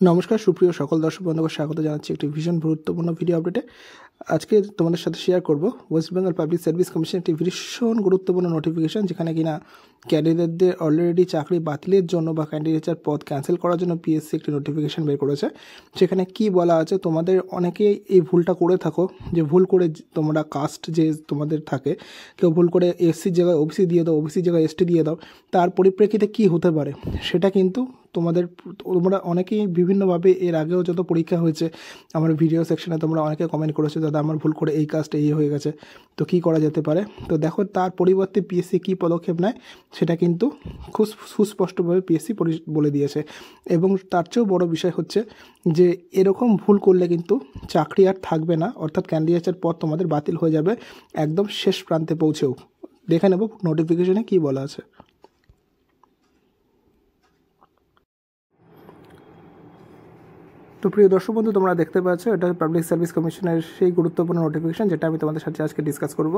নমস্কার সুপ্রিয় সকল দর্শক বন্ধুকে স্বাগত জানাচ্ছি একটি ভীষণ গুরুত্বপূর্ণ ভিডিও আপডেটে। আজকে তোমাদের সাথে শেয়ার করব West Bengal public service commission একটি ভীষণ গুরুত্বপূর্ণ নোটিফিকেশন, যেখানে কিনা ক্যান্ডিডেটদের অলরেডি চাকরি বাতিলের জন্য বা ক্যান্ডিডেটের পদ ক্যান্সেল করার জন্য পিএসসি একটি নোটিফিকেশন বের করেছে। সেখানে কি বলা আছে, তোমাদের অনেকেই এই ভুলটা করে থাকো যে ভুল করে তোমরা কাস্ট যে তোমাদের থাকে, কেউ ভুল করে এসসির জায়গায় ওবিসি দিয়ে দাও, ওবিসির জায়গায় এসটি দিয়ে দাও। তার পরিপ্রেক্ষিতে কি হতে পারে সেটা কিন্তু তোমরা অনেকেই বিভিন্নভাবে এর আগেও যত পরীক্ষা হয়েছে আমার ভিডিও সেকশনে তোমরা অনেকে কমেন্ট করেছো, দাদা আমার ভুল করে এই কাজটা এই হয়ে গেছে, তো কি করা যেতে পারে। তো দেখো তার পরিবর্তে পিএসসি কী পদক্ষেপ নেয় সেটা কিন্তু খুব সুস্পষ্টভাবে পিএসসি বলে দিয়েছে। এবং তার চেয়েও বড় বিষয় হচ্ছে যে এরকম ভুল করলে কিন্তু চাকরি আর থাকবে না, অর্থাৎ ক্যান্ডিডেটের পদ তোমাদের বাতিল হয়ে যাবে একদম শেষ প্রান্তে পৌঁছেও। দেখে নেব নোটিফিকেশনে কী বলা আছে। তো প্রিয় দর্শক বন্ধু, তোমরা দেখতে পাচ্ছ এটা পাবলিক সার্ভিস কমিশনের সেই গুরুত্বপূর্ণ নোটিফিকেশন যেটা আমি তোমাদের সাথে আজকে ডিসকাস করব।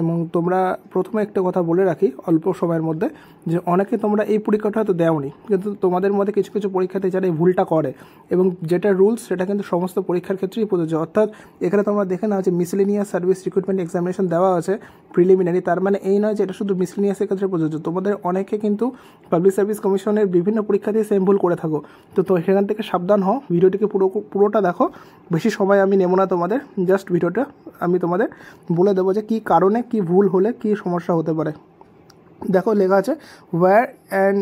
এবং তোমরা প্রথমে একটা কথা বলে রাখি অল্প সময়ের মধ্যে, যে অনেকে তোমরা এই পরীক্ষাটা হয়তো দেওনি, কিন্তু তোমাদের মধ্যে কিছু কিছু পরীক্ষাতে যারা এই ভুলটা করে এবং যেটা রুলস সেটা কিন্তু সমস্ত পরীক্ষার ক্ষেত্রেই প্রযোজ্য। অর্থাৎ এখানে তোমরা দেখে নাও যে মিসেলেনিয়াস সার্ভিস রিক্রুটমেন্ট এক্সামিনেশন দেওয়া আছে প্রিলিমিনারি, তার মানে এই নয় যে এটা শুধু মিসেলেনিয়াসের ক্ষেত্রে প্রযোজ্য। তোমাদের অনেকে কিন্তু পাবলিক সার্ভিস কমিশনের বিভিন্ন পরীক্ষাতেই সেম ভুল করে থাকো। তো সেখান থেকে সাবধান হও, ভিডিওটিকে পুরোটা দেখো। বেশি সময় আমি নেব না তোমাদের, জাস্ট ভিডিওটা আমি তোমাদের বলে দেবো যে কী কারণে কী ভুল হলে কী সমস্যা হতে পারে। দেখো লেখা আছে where an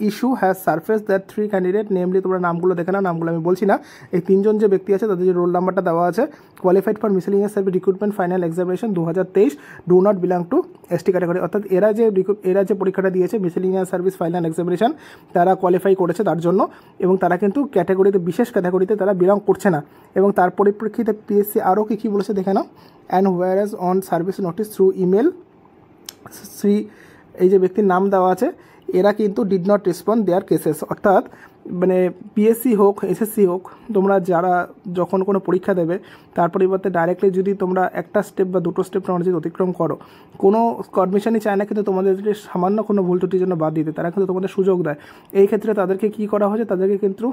issue has surface that three candidate, namely তোমরা নামগুলো দেখে না, নামগুলো আমি বলছি না। এই তিনজন যে ব্যক্তি আছে তাদের যে রোল নাম্বারটা দেওয়া আছে, qualified for miscellaneous service recruitment final examination 2023, do not belong to ST category. অর্থাৎ এরা যে পরীক্ষাটা দিয়েছে মিসেলেনিয়াস সার্ভিস ফাইনাল এক্সামিনেশন, তারা কোয়ালিফাই করেছে তার জন্য, এবং তারা কিন্তু বিশেষ ক্যাটাগরিতে তারা বিলং করছে না। এবং তার পরিপ্রেক্ষিতে পিএসসি আরও কী বলেছে দেখে নাও। And whereon service notice through email Shri, এই যে ব্যক্তির নাম দেওয়া আছে, এরা কিন্তু did not respond their cases. অর্থাৎ মানে পিএসসি হোক এসএসসি হোক, তোমরা যারা যখন কোনো পরীক্ষা দেবে তার পরিবর্তে ডাইরেক্টলি যদি তোমরা একটা স্টেপ বা দুটো স্টেপ তোমরা যদি অতিক্রম করো, কোনো কমিশনই চায় না কিন্তু তোমাদের যদি সামান্য কোনো ভুল ত্রুটির জন্য বাদ দিতে, তারা কিন্তু তোমাদের সুযোগ দেয়। এই ক্ষেত্রে তাদেরকে কী করা হয়েছে, তাদেরকে কিন্তু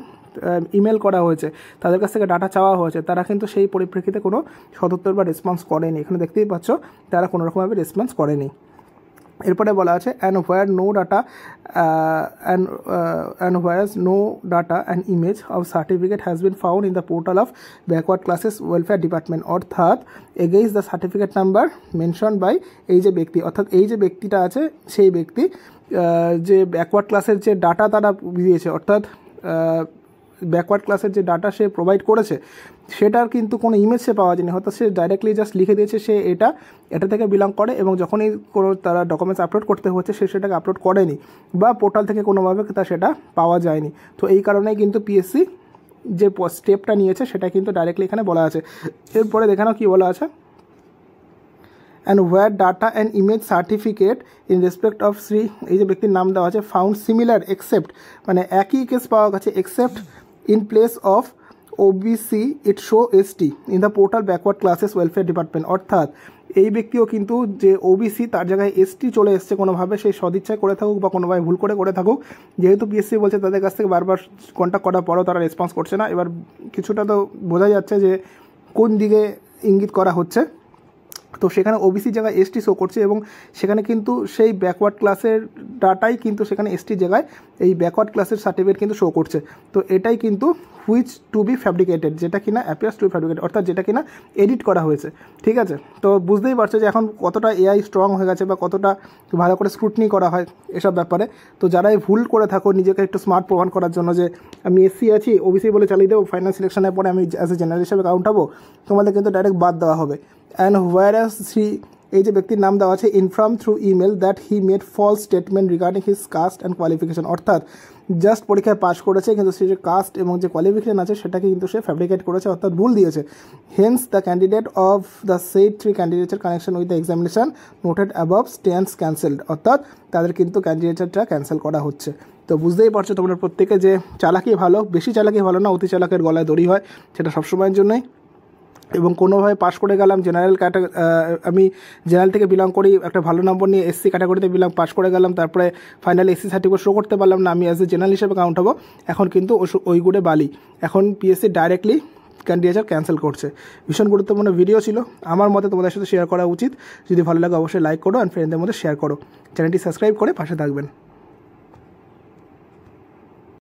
ইমেল করা হয়েছে, তাদের কাছ থেকে ডাটা চাওয়া হয়েছে, তারা কিন্তু সেই পরিপ্রেক্ষিতে কোনো সদুত্তর বা রেসপন্স করেনি। এখানে দেখতেই পাচ্ছ তারা কোনোরকমভাবে রেসপন্স করেনি। এরপরে বলা আছে and where no data and whereas no data and image of certificate has been found in the portal of backward classes welfare department, অর্থাৎ against the certificate number mention by এই যে ব্যক্তি, অর্থাৎ এই যে ব্যক্তিটা আছে সেই ব্যক্তি যে ব্যাকওয়ার্ড ক্লাসের যে ডাটা তারা দিয়েছে, অর্থাৎ ব্যাকওয়ার্ড ক্লাসের যে ডাটা সে প্রোভাইড করেছে সেটার কিন্তু কোনো ইমেজ সে পাওয়া যায়নি। হয়তো সে ডাইরেক্টলি জাস্ট লিখে দিয়েছে সে এটা থেকে বিলং করে, এবং যখনই কোনো তারা ডকুমেন্টস আপলোড করতে হচ্ছে সে সেটাকে আপলোড করেনি, বা পোর্টাল থেকে কোনোভাবে তা সেটা পাওয়া যায়নি। তো এই কারণেই কিন্তু পিএসসি যে স্টেপটা নিয়েছে সেটা কিন্তু ডাইরেক্টলি এখানে বলা আছে। এরপরে দেখানো কি বলা আছে, and where data and image certificate in respect of Shri, এই যে ব্যক্তির নাম দেওয়া আছে, ফাউন্ড সিমিলার এক্সেপ্ট, মানে একই কেস পাওয়া গেছে except in place of OBC it show ST in the portal backward classes welfare department. অর্থাৎ এই ব্যক্তিও কিন্তু যে ওবিসি তার জায়গায় এসটি চলে এসছে, কোনোভাবে সেই সদিচ্ছায় করে থাকুক বা কোনোভাবে ভুল করে থাকুক। যেহেতু পিএসসি বলছে তাদের কাছ থেকে বারবার কন্ট্যাক্ট করার পরও তারা রেসপন্স করছে না, এবার কিছুটা তো বোঝা যাচ্ছে যে কোন দিকে ইঙ্গিত করা হচ্ছে। তো সেখানে ওবিসি জায়গায় এসটি শো করছে, এবং সেখানে কিন্তু সেই ব্যাকওয়ার্ড ক্লাসের ডাটাই কিন্তু সেখানে এসটির জায়গায় এই ব্যাকওয়ার্ড ক্লাসের সার্টিফিকেট কিন্তু শো করছে। তো এটাই কিন্তু হুইচ টু বি ফ্যাব্রিকেটেড, যেটা কিনা অ্যাপিয়ার্স টু বি ফ্যাব্রিকেটেড, অর্থাৎ যেটা কিনা এডিট করা হয়েছে। ঠিক আছে, তো বুঝতেই পারছো যে এখন কতটা এআই স্ট্রং হয়ে গেছে বা কতটা ভালো করে স্ক্রুটনি করা হয় এসব ব্যাপারে। তো যারা এই ভুল করে থাকো নিজেকে একটু স্মার্ট প্রমাণ করার জন্য যে আমি এসসি আছি ওবিসি বলে চালিয়ে দেবো, ফাইনাল সিলেকশনের পরে আমি অ্যাজ এ জেনারেল হিসেবে কাউন্ট হবো, তোমাদের কিন্তু ডাইরেক্ট বাদ দেওয়া হবে। অ্যান্ড হোয়ারাস শ্রী, এই যে ব্যক্তির নাম দেওয়া আছে, inform through email that he made false statement regarding his caste and qualification, অর্থাৎ জাস্ট পরীক্ষায় পাস করেছে কিন্তু সে যে কাস্ট এবং যে কোয়ালিফিকেশন আছে সেটাকে কিন্তু সে ফ্যাব্রিকেট করেছে, অর্থাৎ ভুল দিয়েছে। Hence the candidate of the said three ক্যান্ডিডেটের connection with the examination noted above stands cancelled, অর্থাৎ তাদের কিন্তু ক্যান্ডিডেটটা ক্যান্সেল করা হচ্ছে। তো বুঝতেই পারছো তোমরা প্রত্যেকে যে চালাকি ভালো, বেশি চালাকি ভালো না, অতি চালাকের গলায় দড়ি হয়, সেটা সবসময়ের জন্যই। এবং কোনোভাবে পাস করে গেলাম জেনারেল আমি জেনারেল থেকে বিলং করি, একটা ভালো নম্বর নিয়ে এসসি ক্যাটাগরিতে পাস করে গেলাম, তারপরে ফাইনাল এসসি সার্টিফিকেট শো করতে পারলাম না, আমি অ্যাজ এ জেনারেল হিসেবে কাউন্ট হবো। এখন কিন্তু ওই গুড়ে বালি, এখন পিএসসি ডাইরেক্টলি ক্যান্ডিডেট ক্যান্সেল করছে। ভীষণ গুরুত্বপূর্ণ ভিডিও ছিল, আমার মতে তোমাদের সাথে শেয়ার করা উচিত। যদি ভালো লাগে অবশ্যই লাইক করো, আর ফ্রেন্ডদের মধ্যে শেয়ার করো। চ্যানেলটি সাবস্ক্রাইব করে পাশে থাকবেন।